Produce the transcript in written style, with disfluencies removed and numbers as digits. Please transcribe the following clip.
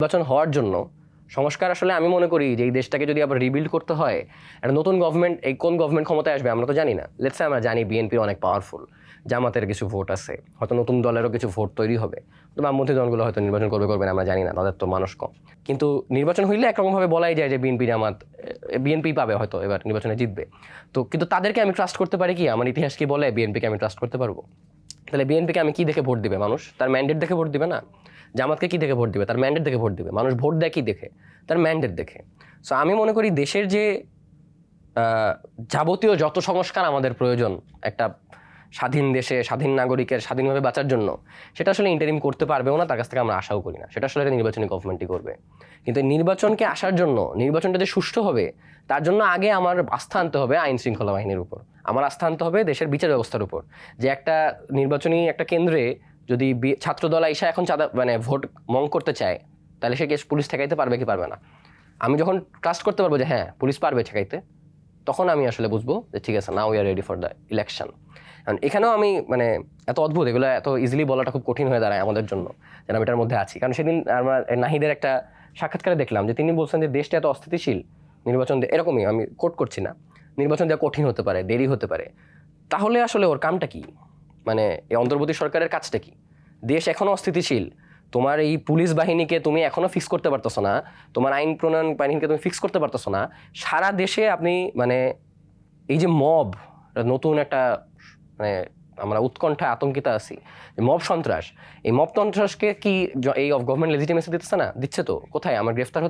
নির্বাচন হওয়ার জন্য সংস্কার আসলে আমি মনে করি যে এই দেশটাকে যদি আবার রিবিল্ড করতে হয়, একটা নতুন গভর্নমেন্ট, এই কোন গভর্নমেন্ট ক্ষমতায় আসবে আমরা তো জানি না। লেটস আমরা জানি বিএনপি অনেক পাওয়ারফুল, জামাতের কিছু ভোট আছে, হয়তো নতুন দলেরও কিছু ভোট তৈরি হবে, তো বামপন্থী দলগুলো হয়তো নির্বাচন করবে না আমরা জানি না, তাদের তো মানুষ কম। কিন্তু নির্বাচন হইলে একরকমভাবে বলাই যায় যে বিএনপি জামাত, বিএনপি পাবে হয়তো এবার নির্বাচনে জিতবে। তো কিন্তু তাদেরকে আমি ট্রাস্ট করতে পারি কি? আমার ইতিহাস কি বলে বিএনপিকে আমি ট্রাস্ট করতে পারবো? তাহলে বিএনপিকে আমি কি দেখে ভোট দিবে মানুষ? তার ম্যান্ডেট দেখে ভোট দিবে না। জামাতকে কি দেখে ভোট দিবে? তার ম্যান্ডেট দেখে ভোট দিবে। মানুষ ভোট দেয় কি দেখে? তার ম্যান্ডেট দেখে। সো আমি মনে করি দেশের যে যাবতীয় যত সংস্কার আমাদের প্রয়োজন একটা স্বাধীন দেশে স্বাধীন নাগরিকের স্বাধীনভাবে বাঁচার জন্য, সেটা আসলে ইন্টারিম করতে পারবেও না, তার কাছ থেকে আমরা আশাও করি না। সেটা আসলে একটা নির্বাচনী গভর্নমেন্টই করবে। কিন্তু নির্বাচনকে আসার জন্য, নির্বাচনটা যে সুষ্ঠু হবে তার জন্য আগে আমার আস্থা আনতে হবে আইন শৃঙ্খলা বাহিনীর উপর, আমার আস্থা আনতে হবে দেশের বিচার ব্যবস্থার উপর। যে একটা নির্বাচনী একটা কেন্দ্রে যদি ছাত্রদল আইসা এখন মানে ভোট মং করতে চায়, তাহলে সে কেস পুলিশ ঠেকাইতে পারবে কি পারবে না? আমি যখন ট্রাস্ট করতে পারবো যে হ্যাঁ পুলিশ পারবে ঠেকাইতে, তখন আমি আসলে বুঝবো যে ঠিক আছে, now we are ready for the election. কারণ এখানেও আমি মানে এত অদ্ভুত, এগুলো এত ইজিলি বলাটা খুব কঠিন হয়ে দাঁড়ায় আমাদের জন্য, যেন আমি এটার মধ্যে আছি। কারণ সেদিন আমরা নাহিদের একটা সাক্ষাৎকারে দেখলাম যে তিনি বলছেন যে দেশটা এত অস্থিতিশীল, নির্বাচন এরকমই, আমি কোট করছি না, নির্বাচন দেওয়া কঠিন হতে পারে, দেরি হতে পারে। তাহলে আসলে ওর কামটা কি? মানে এই অন্তর্বর্তী সরকারের কাজটা কি? দেশ এখনো অস্থিতিশীল, তোমার এই পুলিশ বাহিনীকে তুমি এখনো ফিক্স করতে পারতেছো না, তোমার আইন প্রণয়ন বাহিনীকে তুমি ফিক্স করতে পারতেছো না। সারা দেশে আপনি মানে এই যে মব, নতুন একটা মানে আমরা উৎকণ্ঠা আতঙ্কিত আছি, মব সন্ত্রাস, এই মব সন্ত্রাসকে কি এই গভর্নমেন্ট লেজিটিমেসি দিতেছে না? দিচ্ছে তো। কোথায়? আমার গ্রেফতার